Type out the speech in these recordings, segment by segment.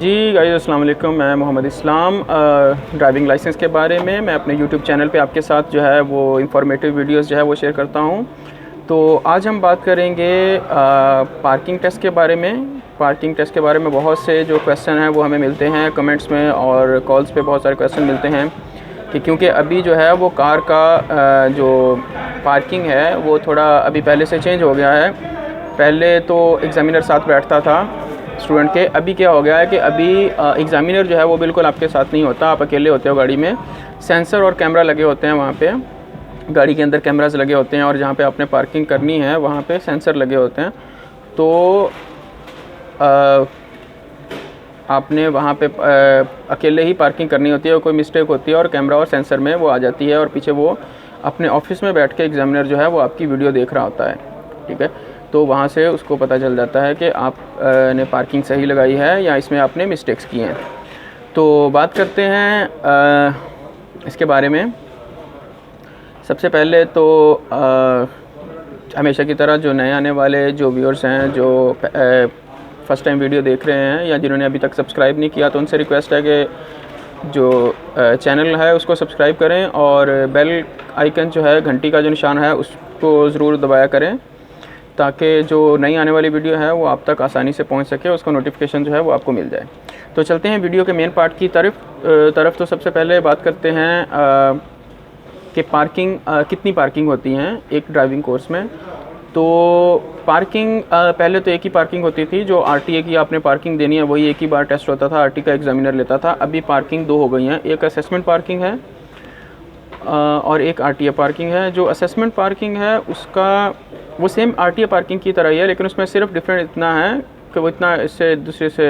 जी guys अस्सलाम वालेकुम। मैं मोहम्मद इस्लाम ड्राइविंग लाइसेंस के बारे में मैं अपने यूट्यूब चैनल पे आपके साथ जो है वो इंफॉर्मेटिव वीडियोस जो है वो शेयर करता हूँ। तो आज हम बात करेंगे पार्किंग टेस्ट के बारे में। पार्किंग टेस्ट के बारे में बहुत से जो क्वेश्चन हैं वो हमें मिलते हैं कमेंट्स में और कॉल्स पे बहुत सारे क्वेश्चन मिलते हैं कि क्योंकि अभी जो है वो कार का जो पार्किंग है वो थोड़ा अभी पहले से चेंज हो गया है। पहले तो एग्ज़ामिनर साथ बैठता था स्टूडेंट के, अभी क्या हो गया है कि अभी एग्ज़ामिनर जो है वो बिल्कुल आपके साथ नहीं होता, आप अकेले होते हो गाड़ी में। सेंसर और कैमरा लगे होते हैं वहाँ पे, गाड़ी के अंदर कैमरास लगे होते हैं और जहाँ पे आपने पार्किंग करनी है वहाँ पे सेंसर लगे होते हैं। तो आपने वहाँ पे अकेले ही पार्किंग करनी होती है, कोई मिस्टेक होती है और कैमरा और सेंसर में वो आ जाती है और पीछे वो अपने ऑफिस में बैठ के एग्ज़ामिनर जो है वो आपकी वीडियो देख रहा होता है, ठीक है। तो वहाँ से उसको पता चल जाता है कि आप ने पार्किंग सही लगाई है या इसमें आपने मिस्टेक्स किए हैं। तो बात करते हैं इसके बारे में। सबसे पहले तो हमेशा की तरह जो नए आने वाले जो व्यूअर्स हैं, जो फ़र्स्ट टाइम वीडियो देख रहे हैं या जिन्होंने अभी तक सब्सक्राइब नहीं किया, तो उनसे रिक्वेस्ट है कि जो चैनल है उसको सब्सक्राइब करें और बेल आइकन जो है, घंटी का जो निशान है, उसको ज़रूर दबाया करें ताकि जो नई आने वाली वीडियो है वो आप तक आसानी से पहुंच सके, उसका नोटिफिकेशन जो है वो आपको मिल जाए। तो चलते हैं वीडियो के मेन पार्ट की तरफ। तो सबसे पहले बात करते हैं कि पार्किंग कितनी पार्किंग होती हैं एक ड्राइविंग कोर्स में। तो पार्किंग पहले तो एक ही पार्किंग होती थी, जो आरटीए की आपने पार्किंग देनी है वही एक ही बार टेस्ट होता था, आरटीए का एग्ज़ामिनर लेता था। अभी पार्किंग दो हो गई हैं, एक असेसमेंट पार्किंग है और एक आरटीए पार्किंग है। जो असेसमेंट पार्किंग है उसका वो सेम आरटीए पार्किंग की तरह ही है, लेकिन उसमें सिर्फ डिफरेंट इतना है कि वो इतना इससे दूसरे से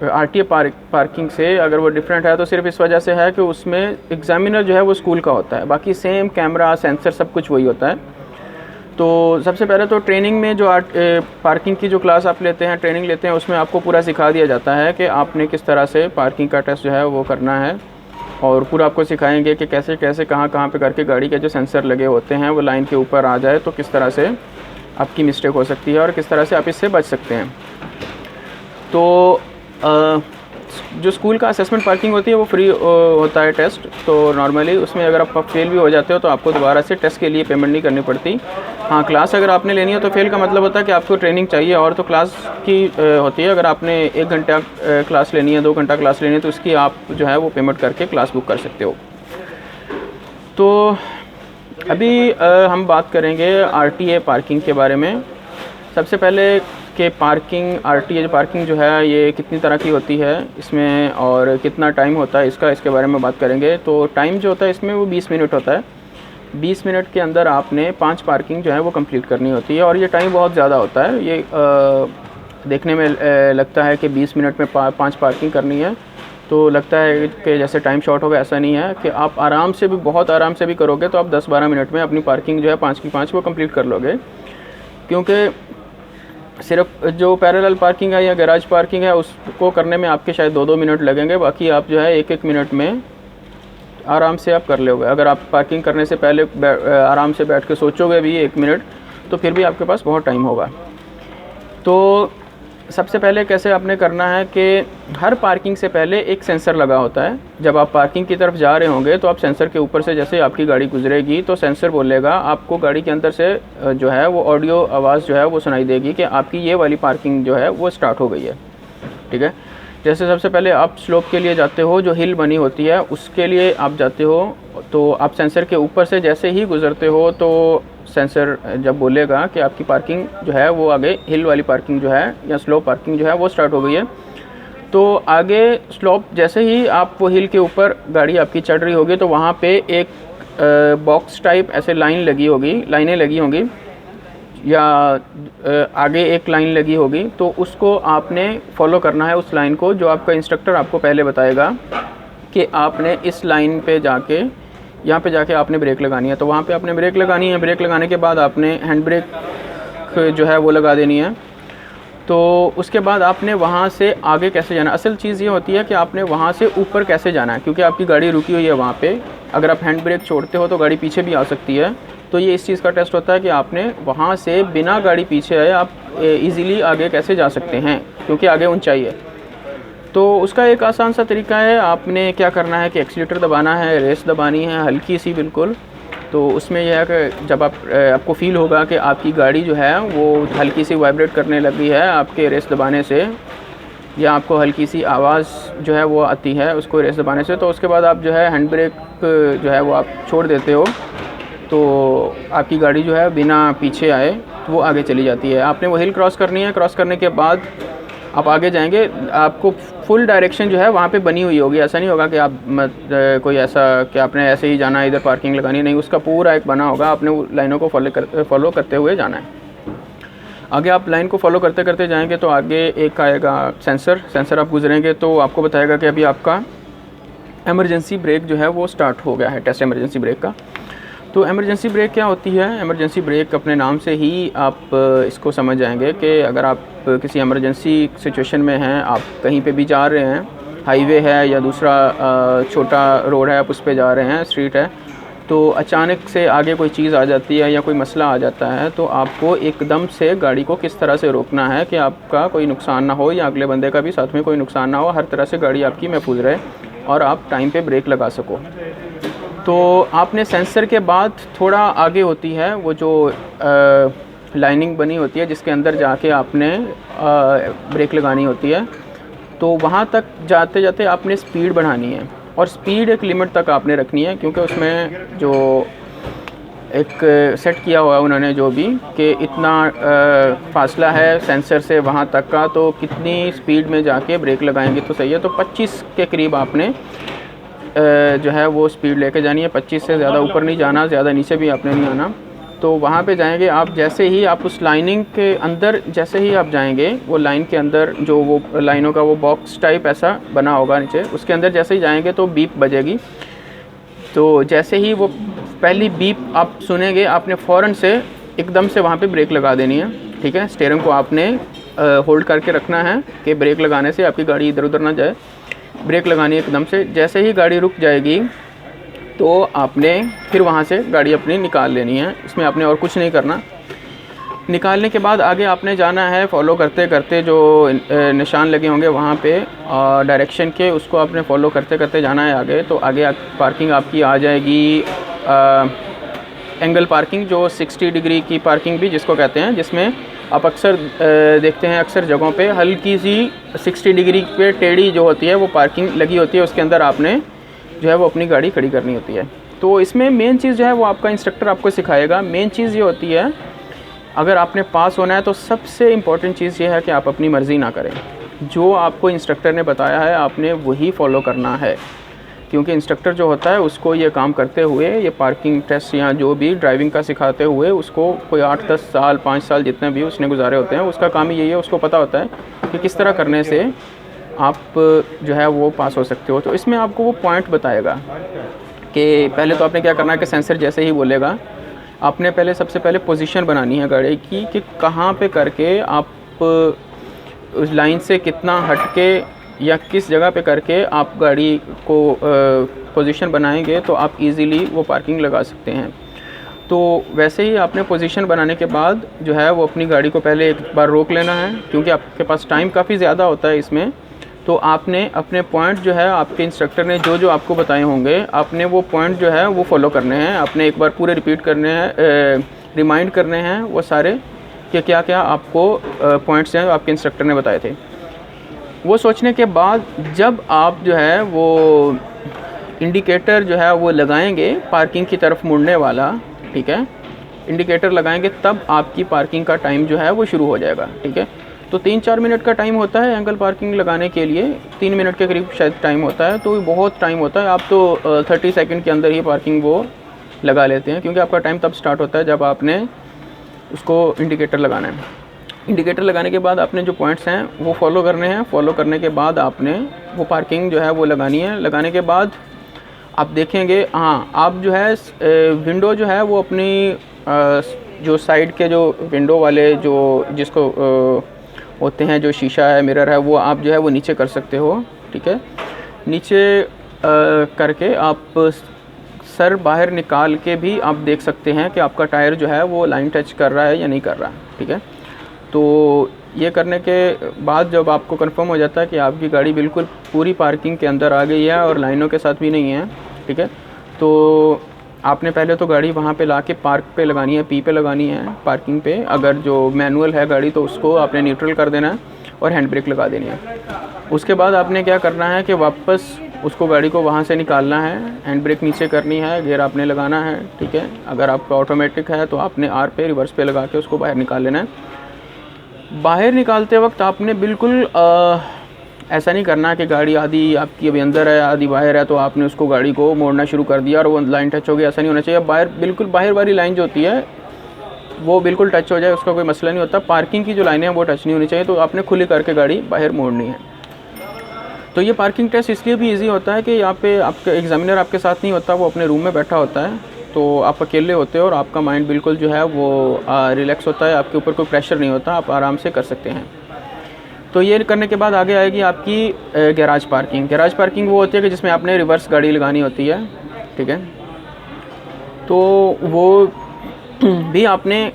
आरटीए पार्किंग से अगर वो डिफरेंट है तो सिर्फ इस वजह से है कि उसमें एग्ज़ामिनर जो है वो स्कूल का होता है, बाकी सेम कैमरा सेंसर सब कुछ वही होता है। तो सबसे पहले तो ट्रेनिंग में जो पार्किंग की जो क्लास आप लेते हैं, ट्रेनिंग लेते हैं, उसमें आपको पूरा सिखा दिया जाता है कि आपने किस तरह से पार्किंग का टेस्ट जो है वो करना है और पूरा आपको सिखाएंगे कि कैसे कैसे कहाँ पे करके गाड़ी के जो सेंसर लगे होते हैं वो लाइन के ऊपर आ जाए तो किस तरह से आपकी मिस्टेक हो सकती है और किस तरह से आप इससे बच सकते हैं। तो जो स्कूल का असेसमेंट पार्किंग होती है वो फ्री होता है टेस्ट। तो नॉर्मली उसमें अगर आप फेल भी हो जाते हो तो आपको दोबारा से टेस्ट के लिए पेमेंट नहीं करनी पड़ती। हाँ, क्लास अगर आपने लेनी है तो फेल का मतलब होता है कि आपको ट्रेनिंग चाहिए और तो क्लास की होती है। अगर आपने 1 घंटा क्लास लेनी है, 2 घंटा क्लास लेनी है तो उसकी आप जो है वो पेमेंट करके क्लास बुक कर सकते हो। तो अभी हम बात करेंगे आरटीए पार्किंग के बारे में। सबसे पहले कि पार्किंग आरटीए पार्किंग जो है ये कितनी तरह की होती है इसमें और कितना टाइम होता है इसके बारे में बात करेंगे। तो टाइम जो होता है इसमें वो 20 मिनट होता है। 20 मिनट के अंदर आपने 5 पार्किंग जो है वो कंप्लीट करनी होती है और ये टाइम बहुत ज़्यादा होता है। ये देखने में लगता है कि 20 मिनट में 5 पार्किंग करनी है तो लगता है कि जैसे टाइम शॉर्ट होगा, ऐसा नहीं है कि आप आराम से भी, बहुत आराम से भी करोगे तो आप 10-12 मिनट में अपनी पार्किंग जो है 5 की 5 वो कंप्लीट कर लोगे। क्योंकि सिर्फ जो पैरेलल पार्किंग है या गैराज पार्किंग है उसको करने में आपके शायद 2-2 मिनट लगेंगे, बाकी आप जो है 1-1 मिनट में आराम से आप कर लोगे। अगर आप पार्किंग करने से पहले आराम से बैठ के सोचोगे भी 1 मिनट तो फिर भी आपके पास बहुत टाइम होगा। तो सबसे पहले कैसे आपने करना है कि हर पार्किंग से पहले एक सेंसर लगा होता है। जब आप पार्किंग की तरफ जा रहे होंगे तो आप सेंसर के ऊपर से जैसे आपकी गाड़ी गुजरेगी तो सेंसर बोलेगा आपको, गाड़ी के अंदर से जो है वो ऑडियो आवाज़ जो है वो सुनाई देगी कि आपकी ये वाली पार्किंग जो है वो स्टार्ट हो गई है, ठीक है। जैसे सबसे पहले आप स्लोप के लिए जाते हो, जो हिल बनी होती है उसके लिए आप जाते हो, तो आप सेंसर के ऊपर से जैसे ही गुजरते हो तो सेंसर जब बोलेगा कि आपकी पार्किंग जो है वो आगे हिल वाली पार्किंग जो है या स्लोप पार्किंग जो है वो स्टार्ट हो गई है। तो आगे स्लोप जैसे ही आप वो हिल के ऊपर गाड़ी आपकी चढ़ रही होगी तो वहाँ पे एक बॉक्स टाइप ऐसे लाइनें लगी होंगी या आगे एक लाइन लगी होगी, तो उसको आपने फॉलो करना है उस लाइन को, जो आपका इंस्ट्रक्टर आपको पहले बताएगा कि आपने इस लाइन पे जाके यहाँ पे जाके आपने ब्रेक लगानी है। तो वहाँ पे आपने ब्रेक लगानी है, ब्रेक लगाने के बाद आपने हैंड ब्रेक जो है वो लगा देनी है। तो उसके बाद आपने वहाँ से आगे कैसे जाना, असल चीज़ ये होती है कि आपने वहाँ से ऊपर कैसे जाना है, क्योंकि आपकी गाड़ी रुकी हुई है वहाँ पे। अगर आप हैंड ब्रेक छोड़ते हो तो गाड़ी पीछे भी आ सकती है। तो ये इस चीज़ का टेस्ट होता है कि आपने वहाँ से बिना गाड़ी पीछे आए आप ईज़िली आगे कैसे जा सकते हैं, क्योंकि आगे ऊंचाई है। तो उसका एक आसान सा तरीका है, आपने क्या करना है कि एक्सीलेटर दबाना है, रेस दबानी है हल्की सी बिल्कुल। तो उसमें यह है कि जब आपको फ़ील होगा कि आपकी गाड़ी जो है वो हल्की सी वाइब्रेट करने लगी है आपके रेस दबाने से, या आपको हल्की सी आवाज़ जो है वो आती है उसको रेस दबाने से, तो उसके बाद आप जो है हैंड ब्रेक जो है वो आप छोड़ देते हो, तो आपकी गाड़ी जो है बिना पीछे आए वो आगे चली जाती है। आपने वो हिल क्रॉस करनी है, क्रॉस करने के बाद आप आगे जाएंगे, आपको फुल डायरेक्शन जो है वहाँ पे बनी हुई होगी। ऐसा नहीं होगा कि आप कोई ऐसा कि आपने ऐसे ही जाना है, इधर पार्किंग लगानी नहीं, उसका पूरा एक बना होगा, आपने वो लाइनों को फॉलो करते हुए जाना है। आगे आप लाइन को फॉलो करते करते जाएंगे तो आगे एक आएगा सेंसर आप गुजरेंगे तो आपको बताएगा कि अभी आपका एमरजेंसी ब्रेक जो है वो स्टार्ट हो गया है, टेस्ट एमरजेंसी ब्रेक का। तो एमरजेंसी ब्रेक क्या होती है? एमरजेंसी ब्रेक अपने नाम से ही आप इसको समझ जाएंगे कि अगर आप किसी एमरजेंसी सिचुएशन में हैं, आप कहीं पे भी जा रहे हैं, हाईवे है या दूसरा छोटा रोड है, आप उस पे जा रहे हैं, स्ट्रीट है, तो अचानक से आगे कोई चीज़ आ जाती है या कोई मसला आ जाता है, तो आपको एकदम से गाड़ी को किस तरह से रोकना है कि आपका कोई नुकसान ना हो या अगले बंदे का भी साथ में कोई नुकसान ना हो, हर तरह से गाड़ी आपकी महफूज रहे और आप टाइम पे ब्रेक लगा सको। तो आपने सेंसर के बाद थोड़ा आगे होती है वो जो लाइनिंग बनी होती है जिसके अंदर जाके आपने ब्रेक लगानी होती है। तो वहाँ तक जाते जाते आपने स्पीड बढ़ानी है और स्पीड एक लिमिट तक आपने रखनी है, क्योंकि उसमें जो एक सेट किया हुआ है उन्होंने जो भी कि इतना फासला है सेंसर से वहाँ तक का, तो कितनी स्पीड में जाके ब्रेक लगाएंगे तो सही है। तो 25 के करीब आपने जो है वो स्पीड लेके जानी है, 25 से ज़्यादा ऊपर नहीं जाना, ज़्यादा नीचे भी आपने नहीं आना। तो वहाँ पे जाएंगे आप, जैसे ही आप उस लाइनिंग के अंदर जैसे ही आप जाएंगे, वो लाइन के अंदर जो वो लाइनों का वो बॉक्स टाइप ऐसा बना होगा नीचे, उसके अंदर जैसे ही जाएंगे तो बीप बजेगी। तो जैसे ही वो पहली बीप आप सुनेंगे, आपने फ़ौरन से एकदम से वहाँ पे ब्रेक लगा देनी है, ठीक है। स्टीयरिंग को आपने होल्ड करके रखना है कि ब्रेक लगाने से आपकी गाड़ी इधर उधर ना जाए, ब्रेक लगानी है एकदम से। जैसे ही गाड़ी रुक जाएगी तो आपने फिर वहाँ से गाड़ी अपनी निकाल लेनी है, इसमें आपने और कुछ नहीं करना। निकालने के बाद आगे आपने जाना है फॉलो करते करते, जो निशान लगे होंगे वहाँ पे डायरेक्शन के, उसको आपने फॉलो करते करते जाना है आगे। तो आगे पार्किंग आपकी आ जाएगी एंगल पार्किंग, जो 60 डिग्री की पार्किंग भी जिसको कहते हैं, जिसमें आप अक्सर देखते हैं अक्सर जगहों पे हल्की सी 60 डिग्री पे टेढ़ी जो होती है वो पार्किंग लगी होती है, उसके अंदर आपने जो है वो अपनी गाड़ी खड़ी करनी होती है। तो इसमें मेन चीज़ जो है वो आपका इंस्ट्रक्टर आपको सिखाएगा। मेन चीज़ ये होती है, अगर आपने पास होना है तो सबसे इम्पॉर्टेंट चीज़ ये है कि आप अपनी मर्ज़ी ना करें, जो आपको इंस्ट्रक्टर ने बताया है आपने वही फॉलो करना है, क्योंकि इंस्ट्रक्टर जो होता है उसको ये काम करते हुए, ये पार्किंग टेस्ट या जो भी ड्राइविंग का सिखाते हुए, उसको कोई 8-10 साल 5 साल जितने भी उसने गुजारे होते हैं, उसका काम ही यही है, उसको पता होता है कि किस तरह करने से आप जो है वो पास हो सकते हो। तो इसमें आपको वो पॉइंट बताएगा कि पहले तो आपने क्या करना है कि सेंसर जैसे ही बोलेगा, आपने पहले सबसे पहले पोजीशन बनानी है गाड़ी की कि कहाँ पे करके आप उस लाइन से कितना हटके या किस जगह पे करके आप गाड़ी को पोजीशन बनाएंगे तो आप इजीली वो पार्किंग लगा सकते हैं। तो वैसे ही आपने पोजीशन बनाने के बाद जो है वो अपनी गाड़ी को पहले एक बार रोक लेना है, क्योंकि आपके पास टाइम काफ़ी ज़्यादा होता है इसमें। तो आपने अपने पॉइंट जो है आपके इंस्ट्रक्टर ने जो आपको बताए होंगे, आपने वो पॉइंट जो है वो फॉलो करने हैं, आपने एक बार पूरे रिपीट करने हैं, रिमाइंड करने हैं वो सारे कि क्या क्या आपको पॉइंट्स हैं आपके इंस्ट्रक्टर ने बताए थे। वो सोचने के बाद जब आप जो है वो इंडिकेटर जो है वो लगाएंगे पार्किंग की तरफ मुड़ने वाला, ठीक है, इंडिकेटर लगाएंगे तब आपकी पार्किंग का टाइम जो है वो शुरू हो जाएगा, ठीक है। तो 3-4 मिनट का टाइम होता है एंगल पार्किंग लगाने के लिए, 3 मिनट के करीब शायद टाइम होता है, तो बहुत टाइम होता है। आप तो 30 सेकंड के अंदर ही पार्किंग वो लगा लेते हैं, क्योंकि आपका टाइम तब स्टार्ट होता है जब आपने उसको इंडिकेटर लगाना है। इंडिकेटर लगाने के बाद आपने जो पॉइंट्स हैं वो फॉलो करने हैं, फॉलो करने के बाद आपने वो पार्किंग जो है वो लगानी है। लगाने के बाद आप देखेंगे, हाँ, आप जो है विंडो जो है वो अपनी जो साइड के जो विंडो वाले जो जिसको होते हैं, जो शीशा है, मिरर है, वो आप जो है वो नीचे कर सकते हो, ठीक है। नीचे करके आप सर बाहर निकाल के भी आप देख सकते हैं कि आपका टायर जो है वो लाइन टच कर रहा है या नहीं कर रहा, ठीक है। तो ये करने के बाद जब आपको कंफर्म हो जाता है कि आपकी गाड़ी बिल्कुल पूरी पार्किंग के अंदर आ गई है और लाइनों के साथ भी नहीं है, ठीक है, तो आपने पहले तो गाड़ी वहाँ पे लाके पार्क पे लगानी है, पी पे लगानी है पार्किंग पे। अगर जो मैनुअल है गाड़ी तो उसको आपने न्यूट्रल कर देना है और हैंड ब्रेक लगा देनी है। उसके बाद आपने क्या करना है कि वापस उसको गाड़ी को वहाँ से निकालना है, हैंड ब्रेक नीचे करनी है, गियर आपने लगाना है, ठीक है। अगर आपका ऑटोमेटिक है तो आपने आर पे रिवर्स पे लगा के उसको बाहर निकाल लेना है। बाहर निकालते वक्त आपने बिल्कुल ऐसा नहीं करना कि गाड़ी आधी आपकी अभी अंदर है आधी बाहर है तो आपने उसको गाड़ी को मोड़ना शुरू कर दिया और वो लाइन टच हो गई, ऐसा नहीं होना चाहिए। बाहर बिल्कुल बाहर वाली लाइन जो होती है वो बिल्कुल टच हो जाए, उसका कोई मसला नहीं होता। पार्किंग की जो लाइनें हैं वो टच नहीं होनी चाहिए, तो आपने खुली करके गाड़ी बाहर मोड़नी है। तो ये पार्किंग टेस्ट इसलिए भी ईजी होता है कि यहाँ पे आपका एग्जामिनर आपके साथ नहीं होता, वो अपने रूम में बैठा होता है, तो आप अकेले होते हो और आपका माइंड बिल्कुल जो है वो रिलैक्स होता है, आपके ऊपर कोई प्रेशर नहीं होता, आप आराम से कर सकते हैं। तो ये करने के बाद आगे आएगी आपकी गैराज पार्किंग। गैराज पार्किंग वो होती है कि जिसमें आपने रिवर्स गाड़ी लगानी होती है, ठीक है। तो वो भी आपने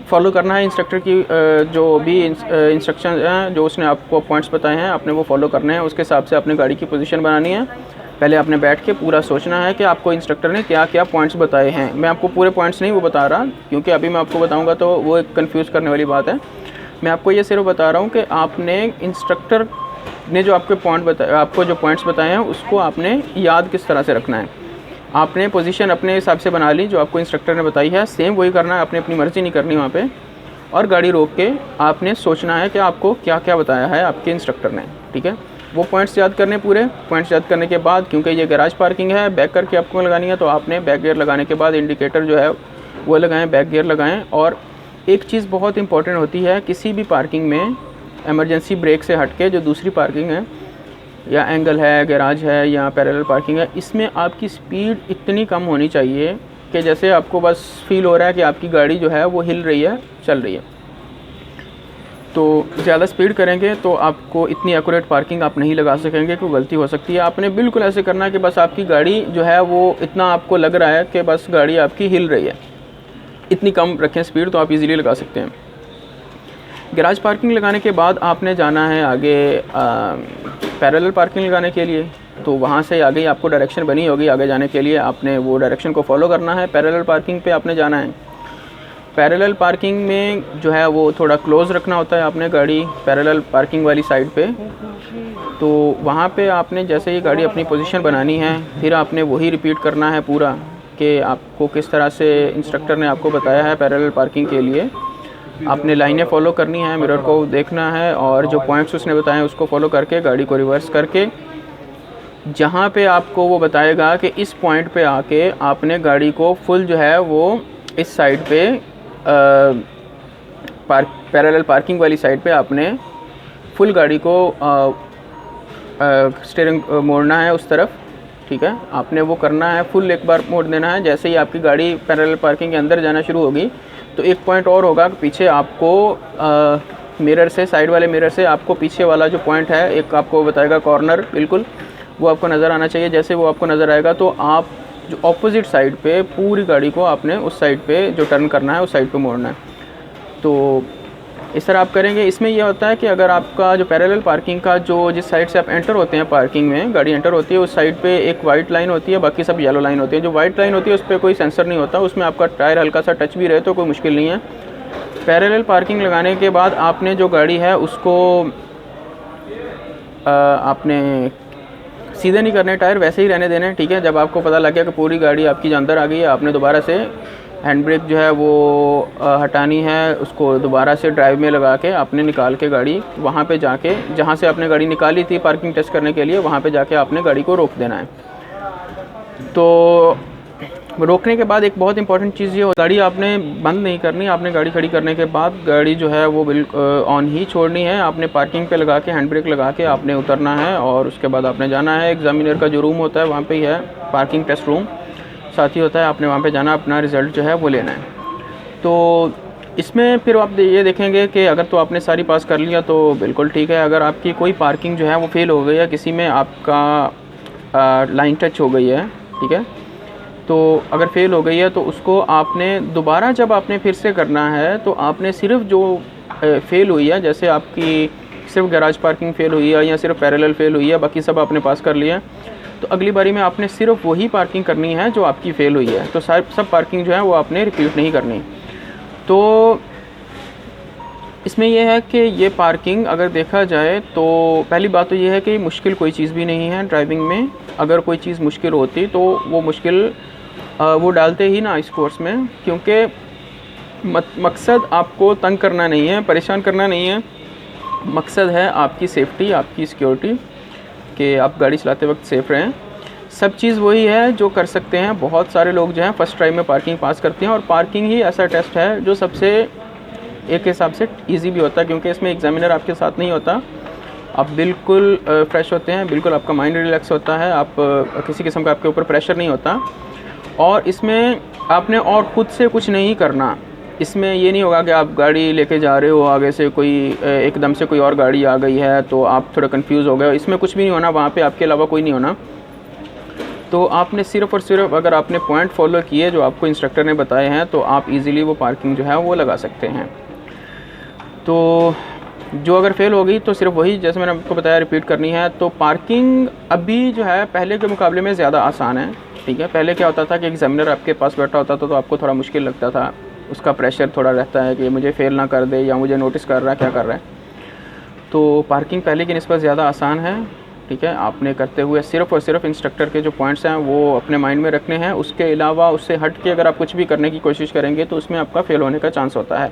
फॉलो करना है इंस्ट्रक्टर की जो भी इंस्ट्रक्शन हैं, जो उसने आपको पॉइंट्स बताए हैं, आपने वो फॉलो करने हैं। उसके हिसाब से अपने गाड़ी की पोजीशन बनानी है। पहले आपने बैठ के पूरा सोचना है कि आपको इंस्ट्रक्टर ने क्या क्या पॉइंट्स बताए हैं। मैं आपको पूरे पॉइंट्स नहीं वो बता रहा, क्योंकि अभी मैं आपको बताऊंगा तो वो एक कन्फ्यूज़ करने वाली बात है। मैं आपको ये सिर्फ बता रहा हूँ कि आपने इंस्ट्रक्टर ने जो आपके आपको जो पॉइंट्स बताए हैं उसको आपने याद किस तरह से रखना है। आपने पोजीशन अपने हिसाब से बना ली जो आपको इंस्ट्रक्टर ने बताई है, सेम वही करना है, आपने अपनी मर्ज़ी नहीं करनी वहाँ पे। और गाड़ी रोक के आपने सोचना है कि आपको क्या क्या बताया है आपके इंस्ट्रक्टर ने, ठीक है। वो पॉइंट्स याद करने, पूरे पॉइंट्स याद करने के बाद, क्योंकि ये गैराज पार्किंग है, बैक करके आपको लगानी है, तो आपने बैक गियर लगाने के बाद इंडिकेटर जो है वो लगाएं, बैक गियर लगाएं। और एक चीज़ बहुत इंपॉर्टेंट होती है किसी भी पार्किंग में, एमरजेंसी ब्रेक से हट के जो दूसरी पार्किंग है या एंगल है, गैराज है या पैरेलल पार्किंग है, इसमें आपकी स्पीड इतनी कम होनी चाहिए कि जैसे आपको बस फील हो रहा है कि आपकी गाड़ी जो है वो हिल रही है, चल रही है। तो ज़्यादा स्पीड करेंगे तो आपको इतनी एक्यूरेट पार्किंग आप नहीं लगा सकेंगे, कोई गलती हो सकती है। आपने बिल्कुल ऐसे करना है कि बस आपकी गाड़ी जो है वो इतना आपको लग रहा है कि बस गाड़ी आपकी हिल रही है, इतनी कम रखें स्पीड, तो आप इजीली लगा सकते हैं। गैराज पार्किंग लगाने के बाद आपने जाना है आगे पैरेलल पार्किंग लगाने के लिए। तो वहाँ से आगे आपको डायरेक्शन बनी होगी आगे जाने के लिए, आपने वो डायरेक्शन को फॉलो करना है। पैरेलल पार्किंग पे आपने जाना है। पैरेलल पार्किंग में जो है वो थोड़ा क्लोज़ रखना होता है आपने गाड़ी पैरेलल पार्किंग वाली साइड पे। तो वहाँ पे आपने जैसे ही गाड़ी अपनी पोजीशन बनानी है, फिर आपने वही रिपीट करना है पूरा कि आपको किस तरह से इंस्ट्रक्टर ने आपको बताया है पैरेलल पार्किंग के लिए। आपने लाइनें फॉलो करनी है, मिरर को देखना है और जो पॉइंट्स उसने बताए हैं उसको फॉलो करके गाड़ी को रिवर्स करके जहाँ पे आपको वो बताएगा कि इस पॉइंट पे आके आपने गाड़ी को फुल जो है वो इस साइड पे पैरेलल पार्किंग वाली साइड पे आपने फुल गाड़ी को स्टीयरिंग मोड़ना है उस तरफ, ठीक है। आपने वो करना है, फुल एक बार मोड़ देना है। जैसे ही आपकी गाड़ी पैरेलल पार्किंग के अंदर जाना शुरू होगी तो एक पॉइंट और होगा कि पीछे आपको मिरर से, साइड वाले मिरर से आपको पीछे वाला जो पॉइंट है एक आपको बताएगा कॉर्नर, बिल्कुल वो आपको नज़र आना चाहिए। जैसे वो आपको नज़र आएगा तो आप जो ऑपोजिट साइड पे पूरी गाड़ी को आपने उस साइड पे जो टर्न करना है उस साइड पे मोड़ना है। तो इस तरह आप करेंगे। इसमें यह होता है कि अगर आपका जो पैरेलल पार्किंग का जो जिस साइड से आप एंटर होते हैं, पार्किंग में गाड़ी एंटर होती है, उस साइड पे एक वाइट लाइन होती है, बाकी सब येलो लाइन होती है। जो वाइट लाइन होती है उस पर कोई सेंसर नहीं होता, उसमें आपका टायर हल्का सा टच भी रहे तो कोई मुश्किल नहीं है। पैरेलल पार्किंग लगाने के बाद आपने जो गाड़ी है उसको आपने सीधे नहीं करने, टायर वैसे ही रहने देने, ठीक है। जब आपको पता लग गया कि पूरी गाड़ी आपकी जो अंदर आ गई है, आपने दोबारा से हैंड ब्रेक जो है वो हटानी है, उसको दोबारा से ड्राइव में लगा के आपने निकाल के गाड़ी वहाँ पे जाके, जहाँ से आपने गाड़ी निकाली थी पार्किंग टेस्ट करने के लिए, वहाँ पे जाके आपने गाड़ी को रोक देना है। तो रोकने के बाद एक बहुत इंपॉर्टेंट चीज़ ये हो, गाड़ी आपने बंद नहीं करनी। आपने गाड़ी खड़ी करने के बाद गाड़ी जो है वो बिल्कुल ऑन ही छोड़नी है। आपने पार्किंग पे लगा के हैंड ब्रेक लगा के आपने उतरना है और उसके बाद आपने जाना है। एग्जामिनर का जो रूम होता है वहाँ पे ही है, पार्किंग टेस्ट रूम साथ ही होता है, आपने वहाँ पे जाना, अपना रिज़ल्ट जो है वो लेना है। तो इसमें फिर आप ये देखेंगे कि अगर तो आपने सारी पास कर लिया तो बिल्कुल ठीक है। अगर आपकी कोई पार्किंग जो है वो फेल हो गई है, किसी में आपका लाइन टच हो गई है, ठीक है, तो अगर फेल हो गई है तो उसको आपने दोबारा जब आपने फिर से करना है तो आपने सिर्फ जो फ़ेल हुई है, जैसे आपकी सिर्फ गैराज पार्किंग फ़ेल हुई है या सिर्फ पैरेलल फ़ेल हुई है, बाकी सब आपने पास कर लिया, तो अगली बारी में आपने सिर्फ वही पार्किंग करनी है जो आपकी फ़ेल हुई है। तो सब पार्किंग जो है वो आपने रिपीट नहीं करनी। तो इसमें यह है कि ये पार्किंग अगर देखा जाए तो पहली बात तो ये है कि मुश्किल कोई चीज़ भी नहीं है ड्राइविंग में। अगर कोई चीज़ मुश्किल होती तो वो मुश्किल वो डालते ही ना इस कोर्स में, क्योंकि मकसद आपको तंग करना नहीं है, परेशान करना नहीं है। मकसद है आपकी सेफ्टी, आपकी सिक्योरिटी, कि आप गाड़ी चलाते वक्त सेफ़ रहें। सब चीज़ वही है जो कर सकते हैं। बहुत सारे लोग जो हैं फ़र्स्ट ट्राई में पार्किंग पास करते हैं, और पार्किंग ही ऐसा टेस्ट है जो सबसे एक हिसाब से ईज़ी भी होता है, क्योंकि इसमें एग्ज़ामिनर आपके साथ नहीं होता। आप बिल्कुल फ्रेश होते हैं, बिल्कुल आपका माइंड रिलैक्स होता है, आप किसी किस्म का आपके ऊपर प्रेशर नहीं होता। और इसमें आपने और ख़ुद से कुछ नहीं करना। इसमें ये नहीं होगा कि आप गाड़ी लेके जा रहे हो, आगे से कोई एकदम से कोई और गाड़ी आ गई है तो आप थोड़ा कंफ्यूज हो गए। इसमें कुछ भी नहीं होना, वहाँ पे आपके अलावा कोई नहीं होना। तो आपने सिर्फ़ और सिर्फ अगर आपने पॉइंट फॉलो किए जो आपको इंस्ट्रक्टर ने बताए हैं, तो आप इजीली वो पार्किंग जो है वो लगा सकते हैं। तो जो अगर फ़ेल हो गई तो सिर्फ वही, जैसे मैंने आपको बताया, रिपीट करनी है। तो पार्किंग अभी जो है पहले के मुकाबले में ज़्यादा आसान है, ठीक है। पहले क्या होता था कि एग्ज़ामिनर आपके पास बैठा होता था तो आपको थोड़ा मुश्किल लगता था, उसका प्रेशर थोड़ा रहता है कि मुझे फ़ेल ना कर दे या मुझे नोटिस कर रहा है क्या कर रहा है। तो पार्किंग पहले की निस्बत ज़्यादा आसान है, ठीक है। आपने करते हुए सिर्फ़ और सिर्फ इंस्ट्रक्टर के जो पॉइंट्स हैं वो अपने माइंड में रखने हैं। उसके अलावा, उससे हट के अगर आप कुछ भी करने की कोशिश करेंगे तो उसमें आपका फ़ेल होने का चांस होता है।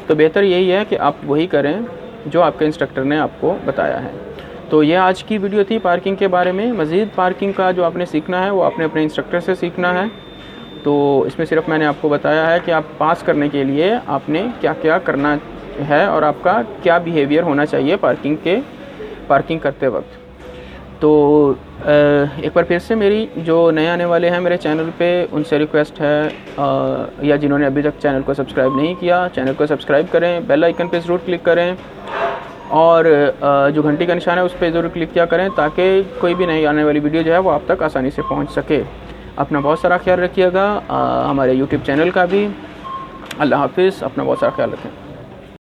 तो बेहतर यही है कि आप वही करें जो आपके इंस्ट्रक्टर ने आपको बताया है। तो ये आज की वीडियो थी पार्किंग के बारे में। मज़ीद पार्किंग का जो आपने सीखना है वो आपने अपने इंस्ट्रक्टर से सीखना है। तो इसमें सिर्फ मैंने आपको बताया है कि आप पास करने के लिए आपने क्या क्या करना है और आपका क्या बिहेवियर होना चाहिए पार्किंग करते वक्त। तो एक बार फिर से मेरी जो नए आने वाले हैं मेरे चैनल पे, उनसे रिक्वेस्ट है, या जिन्होंने अभी तक चैनल को सब्सक्राइब नहीं किया, चैनल को सब्सक्राइब करें, बेल आइकन पे ज़रूर क्लिक करें, और जो घंटी का निशान है उस पर ज़रूर क्लिक किया करें, ताकि कोई भी नई आने वाली वीडियो जो है वो आप तक आसानी से पहुंच सके। अपना बहुत सारा ख्याल रखिएगा, हमारे YouTube चैनल का भी। अल्लाह हाफ़िज़, अपना बहुत सारा ख्याल रखें।